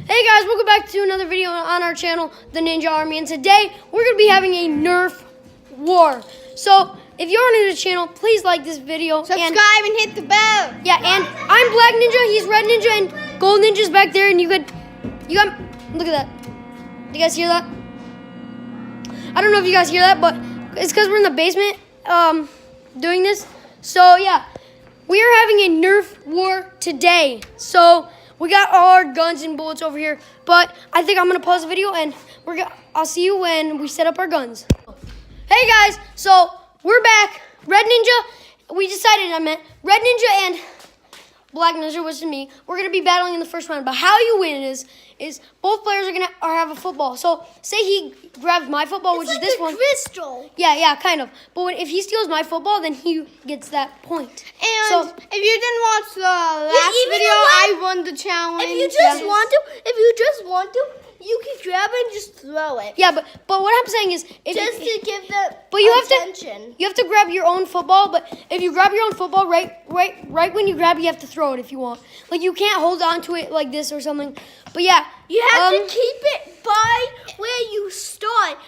Hey guys, welcome back to another video on our channel, The Ninja Army, and today we're going to be having a Nerf War. So, if you're new to the channel, please like this video. Subscribe and hit the bell. Yeah, and I'm Black Ninja, he's Red Ninja, and Gold Ninja's back there, and you got, look at that. Do you guys hear that? I don't know if you guys hear that, but it's because we're in the basement doing this. So, yeah, we are having a Nerf War today. So, we got all our guns and bullets over here, but I think I'm gonna pause the video and I'll see you when we set up our guns. Hey guys, so we're back. Red Ninja, we decided Red Ninja and Black Ninja, which is me. We're gonna be battling in the first round. But how you win is both players are have a football. So say he grabs my football, which is this one. Crystal. Yeah, kind of. But if he steals my football, then he gets that point. And so, if you didn't watch the last video, I won the challenge. If you just want to, you can grab it and just throw it. yeah, but what I'm saying is, To give the attention. You have to grab your own football. But if you grab your own football, right when you grab, you have to throw it if you want. Like you can't hold on to it like this or something. But yeah, You have to keep it by where you start.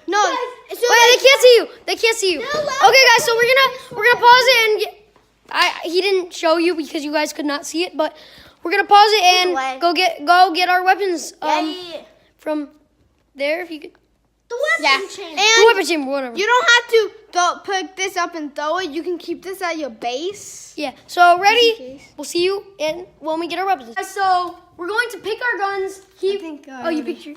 No. Wait, they can't see you. They can't see you. Okay, guys, so we're gonna pause it and he didn't show you because you guys could not see it, but we're gonna pause it and go get our weapons from there if you could. The weapon chamber. The weapon chamber, whatever. You don't have to pick this up and throw it. You can keep this at your base. Yeah. So ready? We'll see you when we get our weapons. So we're going to pick our guns. You picked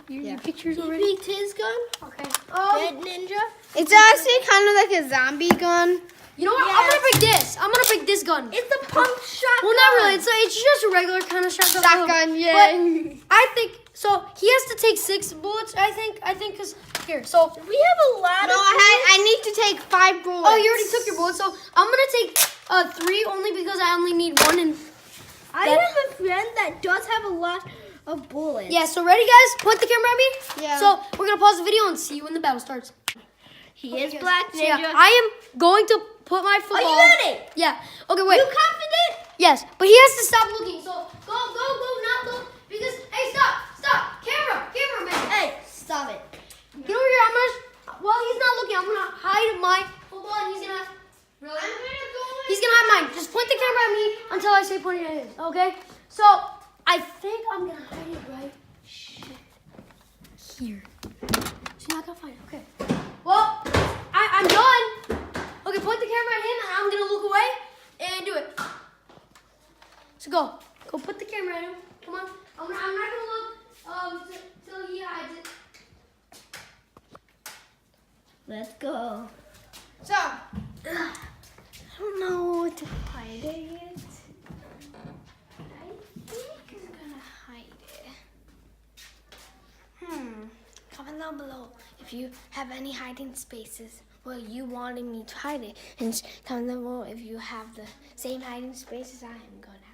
your pictures already. He picked his gun. Okay. Red Ninja. It's actually kind of like a zombie gun. You know what? Yes. I'm gonna pick this. I'm gonna pick this gun. It's a pump shotgun. Well, not really. It's just a regular kind of shotgun. Shotgun, yeah. But I think so. He has to take 6 bullets. I think because here. So We have a lot No, of I need to take 5 bullets. oh, you already took your bullets. So I'm gonna take 3 only because I only need 1. And I have a friend that does have a lot of bullets. yeah. So ready, guys? Point the camera at me. Yeah. So we're gonna pause the video and see you when the battle starts. He is Black So, Ninja. yeah, I am going to put my football. Are you ready? Yeah. Okay, wait. You confident? Yes, but he has to stop looking. So go, not look. Because hey, stop, camera, man. Hey, stop it. Get over here. While he's not looking, I'm gonna hide my football, and he's gonna. Really? He's gonna hide mine. Just point the camera at me until I say point it at his. Okay? So I think I'm gonna hide it right here. She's not gonna find it. Okay. Well, I'm done. Okay, point the camera at him, and I'm gonna look away and do it. So go put the camera at him. Come on. I'm not gonna look till he hides it. Let's go. So, I don't know what to hide it yet. I think I'm gonna hide it. Comment down below if you have any hiding spaces where you wanted me to hide it. And comment down below if you have the same hiding spaces I am gonna have.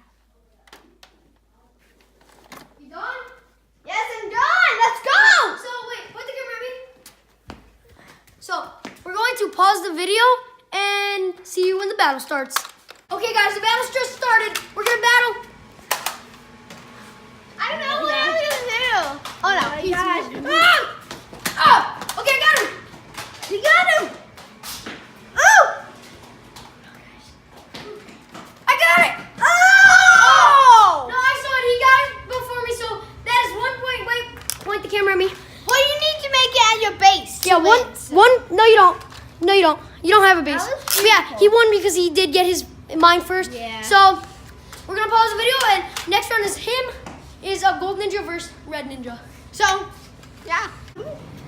You done? yes, I'm done. Let's go. So wait, point the camera at me. So we're going to pause the video and see you when the battle starts. Okay, guys, the battle's just started. We're gonna battle. I don't know what I'm gonna do. Oh no, he's Okay, I got him. You got him! Oh! I got it. Oh! No, I saw it. He got it before me. So that is 1 point. Wait, point the camera at me. Well, you need to make it at your base. Yeah, to one. win. No, you don't. No, you don't. You don't have a base. That was But yeah, he won because he did get mine first. Yeah. So we're gonna pause the video, and next round is a Gold Ninja versus Red Ninja. So, yeah.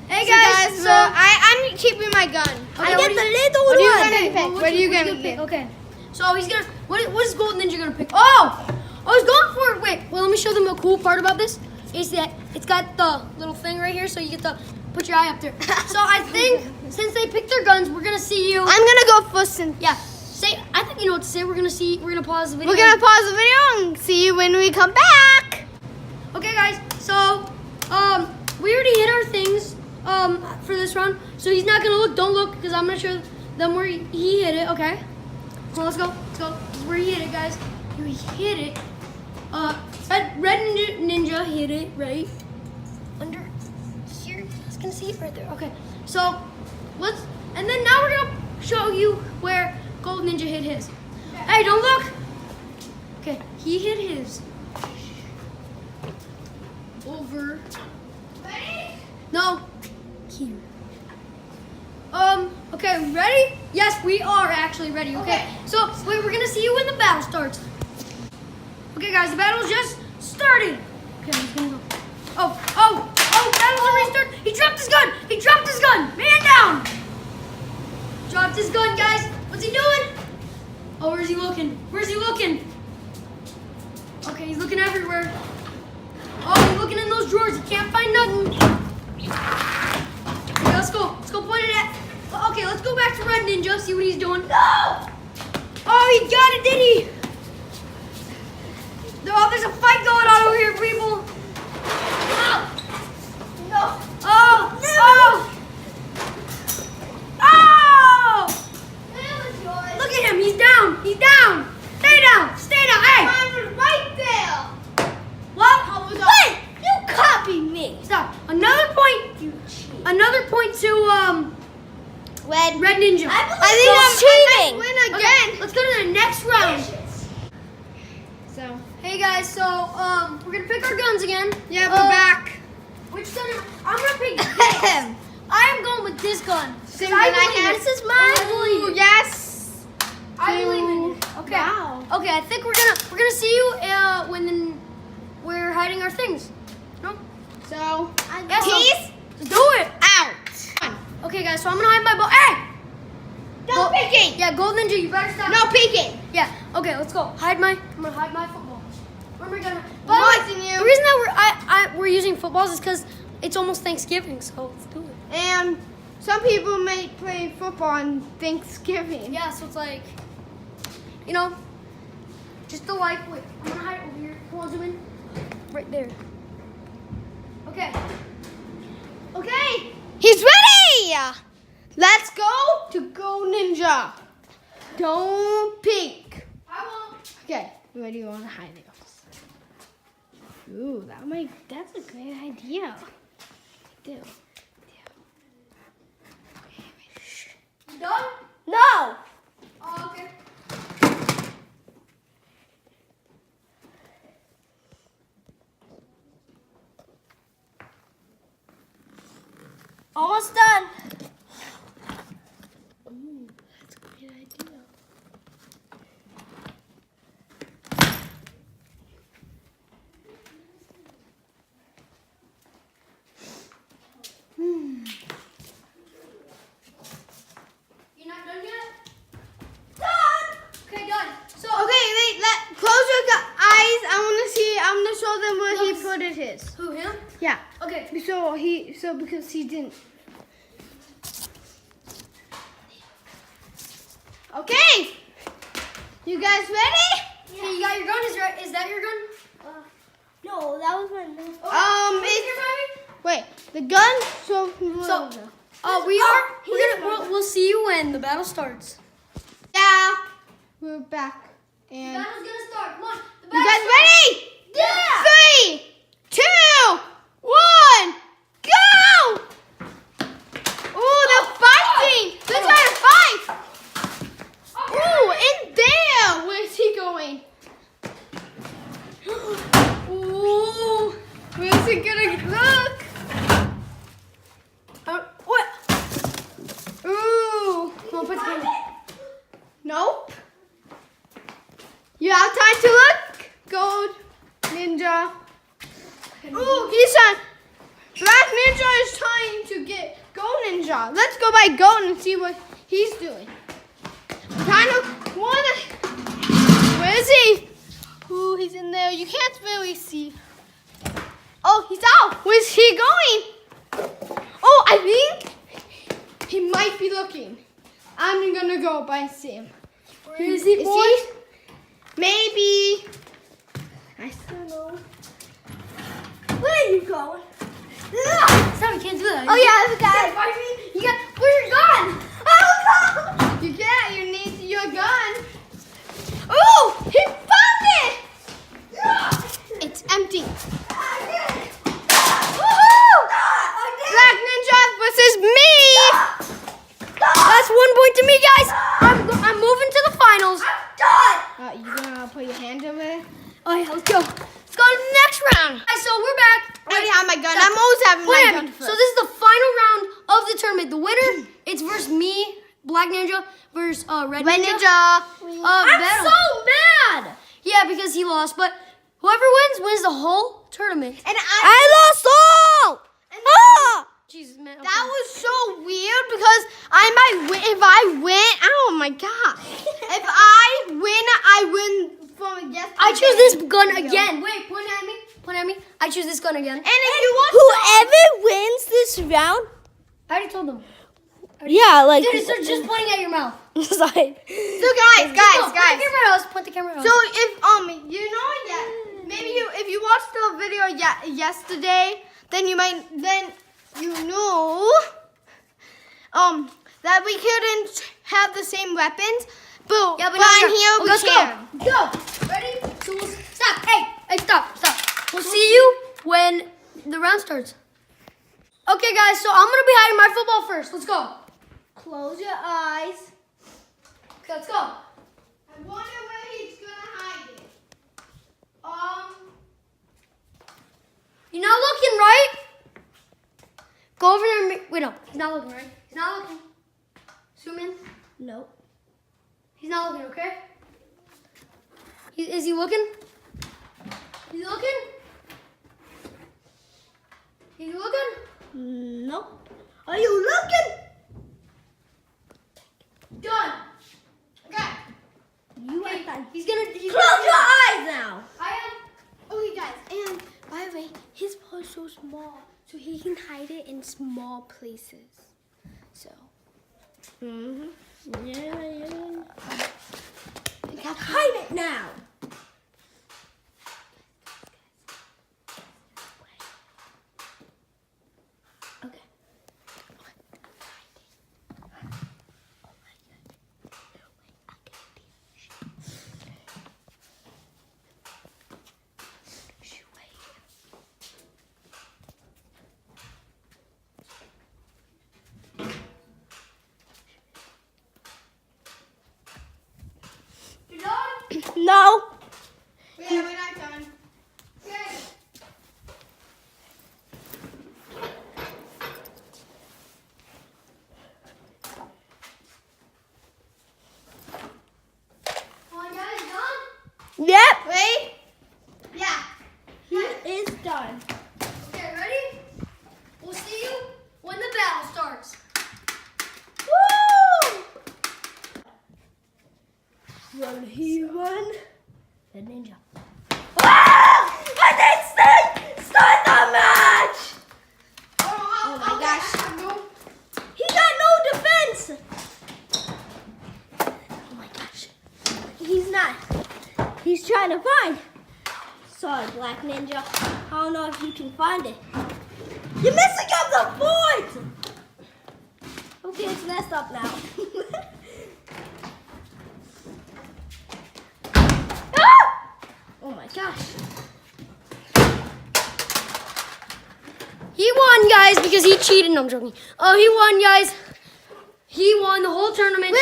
Hey So guys, so I'm keeping my gun. Okay, I what get do the you- little What are you one. gonna pick? well, What are you what's gonna pick? Okay. So he's gonna. What is Gold Ninja gonna pick? Oh, I was going for it. Wait. Well, let me show them a cool part about this. Is that it's got the little thing right here, so you get to put your eye up there. So I think since they picked their guns, we're gonna see you. I'm gonna go first and Yeah. I think you know what to say. We're gonna pause the video. we're gonna pause the video and see you when we come back. Okay, guys. So, we already hit our things for this round. So he's not gonna look. Don't look, because I'm gonna show them where he hit it. Okay. Come on, let's go. This is where he hit it, guys. He hit it. Red Ninja hit hid it right under here. It's gonna see it right there. Okay, so and then now we're gonna show you where Gold Ninja hid his. Hey, don't look. Okay, he hid his over. No, here. Okay, ready? Yes, we are actually ready, okay? So, wait, we're gonna see you when the battle starts. Okay, guys, the battle just started. Okay, he's gonna go. Battle's already started. He dropped his gun. He dropped his gun. Man down. Dropped his gun, guys. What's he doing? Oh, where's he looking? Where's he looking? Okay, he's looking everywhere. Oh, he's looking in those drawers. He can't find nothing. Okay, let's go. Let's go point it at. Okay, let's go back to Red Ninja, see what he's doing. No! Oh, he got it, did he? Oh, there's a fight going on over here, people. No. Oh! No. Oh! Oh! Look at him, he's down. He's down. Stay down. Stay down. Hey! I was right there. What? Wait! You copied me. Stop. Another point. You cheat. Another point to Red Ninja. I think I'm cheating. Win again. Okay, let's go to the next round. So, Hey guys, so we're gonna pick our guns again. yeah, we're back. Which gun? I'm gonna pick this. I am going with this gun. Same I gun I believe had. it. This is mine. I believe it. Yes. I believe in it. Okay. Wow. Okay, I think we're gonna see you when we're hiding our things. No? So, Yeah, so peace just do it. out. Okay, guys, so I'm gonna hide my ball. Hey! No peeking. Yeah, Gold Ninja, you better stop. No peeking. Yeah. Okay, let's go. I'm gonna hide my football. Where am I gonna? Watching you. The reason that we're using footballs is because it's almost Thanksgiving, so let's do it. And some people may play football on Thanksgiving. Yeah, so it's like, just the life. Wait, I'm gonna hide over here. Come on, zoom in. Right there. Okay. Okay. He's ready. Let's go to Go Ninja. Don't peek. I won't. Okay. Where do you want to hide it? Ooh, that's a great idea. Do. You done? No. Oh, okay. Almost done. Ooh, that's a great idea. You're not done yet? Done. Okay, done. So. Okay, wait. Close your eyes. I'm gonna show them where he Yes. put it his. Who, him? Yeah. Okay. So because he didn't. Okay. You guys ready? Yeah. You got your gun? Is that your gun? No, that was my nose. Wait, the gun. So We'll see you when the battle starts. yeah, we're back. And Battle's gonna start. Come on. The you guys battle ready? Yeah. 3, 2, 1, go! Ooh, they're fighting. They're trying to fight. Ooh, in there. Where's he going? Ooh, where's he gonna look? What? Ooh. Come on, put the gun. Nope. You have time to look. Gold Ninja. Ooh, he's on. Black Ninja is trying to get Gold Ninja. Let's go by Gold and see what he's doing. Kind of wanna. Where is he? Ooh, he's in there. You can't really see. Oh, he's out. Where's he going? Oh, I think he might be looking. I'm gonna go by Sam. Where is he, boy? Maybe. I don't know. Where are you going? Stop, you can't do that. Oh yeah, I forgot. You got. Where's your gun? Oh no! You can't. You need your gun. Oh, he found it. It's empty. have my gun. I'm always having Point my at gun me. first. So this is the final round of the tournament. The winner, it's versus me, Black Ninja, versus Red Ninja. I'm battle. so mad. Yeah, because he lost. But whoever wins the whole tournament. And I lost all. Ah! Jesus, man. that was so weird because I might win. If I win, oh my god. If I win from yesterday. I choose this gun again. Wait, point at me. Point at me. I choose this gun again. And if you want Whoever wins this round, I already told them. yeah, like. Dude, they're just pointing at your mouth. Sorry. So guys. Point the camera at us. Point the camera at us. So if you know maybe if you watched the video yesterday, then you know that we couldn't have the same weapons. But Yeah, but but now in here we let's can. go. Ready? So we'll stop. Hey, stop. We'll see you when the round starts. Okay, guys. So I'm gonna be hiding my football first. Let's go. Close your eyes. Okay, let's go. I wonder where he's gonna hide it. You're not looking, right? Go over there. Wait, no. He's not looking, right? He's not looking. Zoom in. Nope. He's not looking, okay? Is he looking? He's looking? He's looking? Nope. Are you looking? Done. Okay. You ain't done. He's gonna Close your eyes now. I am. Okay, guys. And by the way, his paw is so small, so he can hide it in small places. So. Yeah. Hide it now. Okay. You done? No. Yeah, we're not done. Okay. Come on, guys. Done? Yep. Wait. Yeah. He is done. Okay, ready? We'll see you when the battle starts. Woo! Run, he run. The ninja. Ah! I didn't start the match. Oh my gosh. No. He got no defense. Oh my gosh. He's not. He's trying to find. Sorry, Black Ninja. I don't know if you can find it. You're messing up the point. Okay, it's messed up now. Ah! Oh my gosh. He won, guys, because he cheated. No, I'm joking. Oh, he won, guys. He won the whole tournament.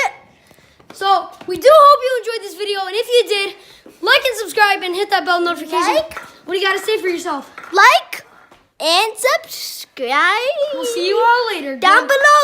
So, we do hope you enjoyed this video. And if you did, like and subscribe and hit that bell notification. Like. What do you got to say for yourself? Like and subscribe. We'll see you all later. down below.